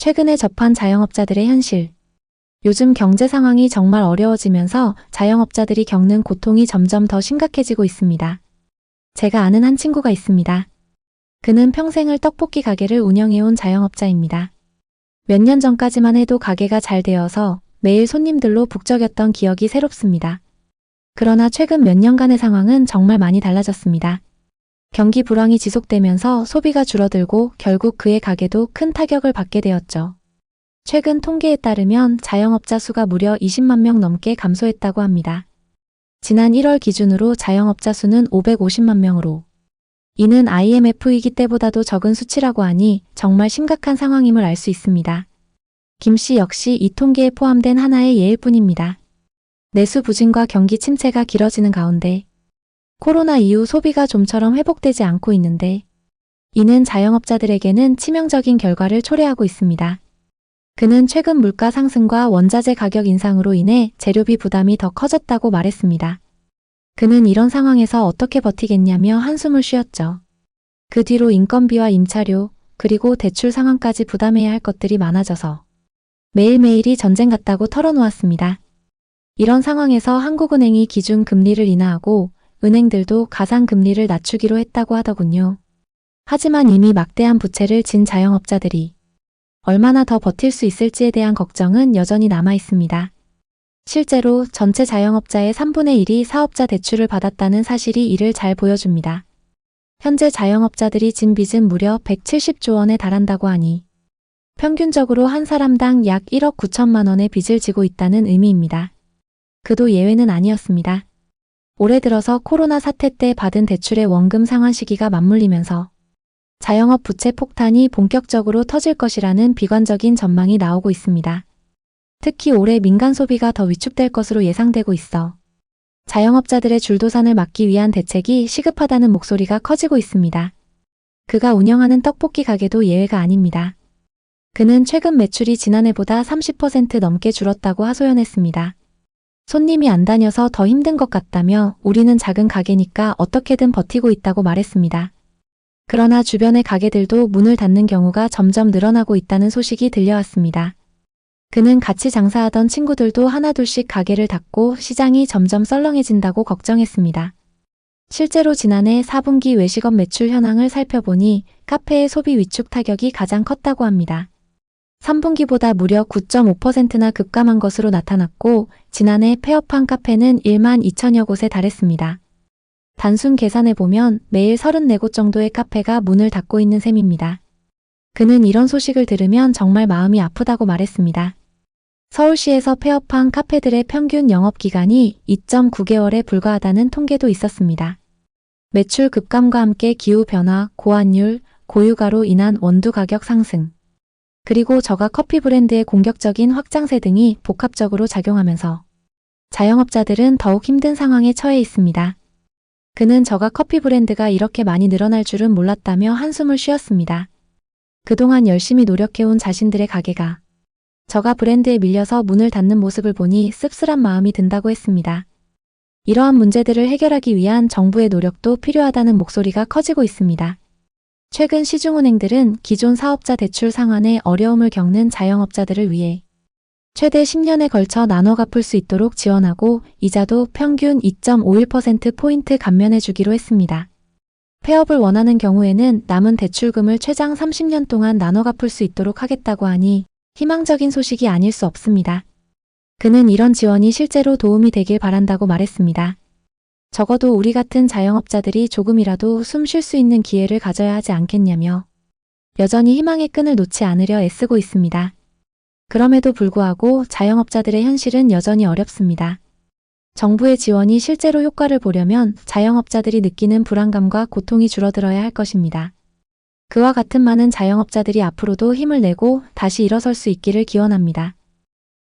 최근에 접한 자영업자들의 현실. 요즘 경제 상황이 정말 어려워지면서 자영업자들이 겪는 고통이 점점 더 심각해지고 있습니다. 제가 아는 한 친구가 있습니다. 그는 평생을 떡볶이 가게를 운영해온 자영업자입니다. 몇 년 전까지만 해도 가게가 잘 되어서 매일 손님들로 북적였던 기억이 새롭습니다. 그러나 최근 몇 년간의 상황은 정말 많이 달라졌습니다. 경기 불황이 지속되면서 소비가 줄어들고 결국 그의 가게도 큰 타격을 받게 되었죠. 최근 통계에 따르면 자영업자 수가 무려 20만 명 넘게 감소했다고 합니다. 지난 1월 기준으로 자영업자 수는 550만 명으로. 이는 IMF 위기 때보다도 적은 수치라고 하니 정말 심각한 상황임을 알 수 있습니다. 김 씨 역시 이 통계에 포함된 하나의 예일 뿐입니다. 내수 부진과 경기 침체가 길어지는 가운데 코로나 이후 소비가 좀처럼 회복되지 않고 있는데 이는 자영업자들에게는 치명적인 결과를 초래하고 있습니다. 그는 최근 물가 상승과 원자재 가격 인상으로 인해 재료비 부담이 더 커졌다고 말했습니다. 그는 이런 상황에서 어떻게 버티겠냐며 한숨을 쉬었죠. 그 뒤로 인건비와 임차료, 그리고 대출 상환까지 부담해야 할 것들이 많아져서 매일매일이 전쟁 같다고 털어놓았습니다. 이런 상황에서 한국은행이 기준금리를 인하하고 은행들도 가상금리를 낮추기로 했다고 하더군요. 하지만 이미 막대한 부채를 진 자영업자들이 얼마나 더 버틸 수 있을지에 대한 걱정은 여전히 남아 있습니다. 실제로 전체 자영업자의 3분의 1이 사업자 대출을 받았다는 사실이 이를 잘 보여줍니다. 현재 자영업자들이 진 빚은 무려 170조 원에 달한다고 하니 평균적으로 한 사람당 약 1억 9천만 원의 빚을 지고 있다는 의미입니다. 그도 예외는 아니었습니다. 올해 들어서 코로나 사태 때 받은 대출의 원금 상환 시기가 맞물리면서 자영업 부채 폭탄이 본격적으로 터질 것이라는 비관적인 전망이 나오고 있습니다. 특히 올해 민간 소비가 더 위축될 것으로 예상되고 있어 자영업자들의 줄도산을 막기 위한 대책이 시급하다는 목소리가 커지고 있습니다. 그가 운영하는 떡볶이 가게도 예외가 아닙니다. 그는 최근 매출이 지난해보다 30% 넘게 줄었다고 하소연했습니다. 손님이 안 다녀서 더 힘든 것 같다며 우리는 작은 가게니까 어떻게든 버티고 있다고 말했습니다. 그러나 주변의 가게들도 문을 닫는 경우가 점점 늘어나고 있다는 소식이 들려왔습니다. 그는 같이 장사하던 친구들도 하나둘씩 가게를 닫고 시장이 점점 썰렁해진다고 걱정했습니다. 실제로 지난해 4분기 외식업 매출 현황을 살펴보니 카페의 소비 위축 타격이 가장 컸다고 합니다. 3분기보다 무려 9.5%나 급감한 것으로 나타났고 지난해 폐업한 카페는 1만 2천여 곳에 달했습니다. 단순 계산해보면 매일 34곳 정도의 카페가 문을 닫고 있는 셈입니다. 그는 이런 소식을 들으면 정말 마음이 아프다고 말했습니다. 서울시에서 폐업한 카페들의 평균 영업기간이 2.9개월에 불과하다는 통계도 있었습니다. 매출 급감과 함께 기후변화, 고환율, 고유가로 인한 원두 가격 상승, 그리고 저가 커피 브랜드의 공격적인 확장세 등이 복합적으로 작용하면서 자영업자들은 더욱 힘든 상황에 처해 있습니다. 그는 저가 커피 브랜드가 이렇게 많이 늘어날 줄은 몰랐다며 한숨을 쉬었습니다. 그동안 열심히 노력해온 자신들의 가게가 저가 브랜드에 밀려서 문을 닫는 모습을 보니 씁쓸한 마음이 든다고 했습니다. 이러한 문제들을 해결하기 위한 정부의 노력도 필요하다는 목소리가 커지고 있습니다. 최근 시중은행들은 기존 사업자 대출 상환에 어려움을 겪는 자영업자들을 위해 최대 10년에 걸쳐 나눠 갚을 수 있도록 지원하고 이자도 평균 2.51%포인트 감면해 주기로 했습니다. 폐업을 원하는 경우에는 남은 대출금을 최장 30년 동안 나눠 갚을 수 있도록 하겠다고 하니 희망적인 소식이 아닐 수 없습니다. 그는 이런 지원이 실제로 도움이 되길 바란다고 말했습니다. 적어도 우리 같은 자영업자들이 조금이라도 숨 쉴 수 있는 기회를 가져야 하지 않겠냐며 여전히 희망의 끈을 놓지 않으려 애쓰고 있습니다. 그럼에도 불구하고 자영업자들의 현실은 여전히 어렵습니다. 정부의 지원이 실제로 효과를 보려면 자영업자들이 느끼는 불안감과 고통이 줄어들어야 할 것입니다. 그와 같은 많은 자영업자들이 앞으로도 힘을 내고 다시 일어설 수 있기를 기원합니다.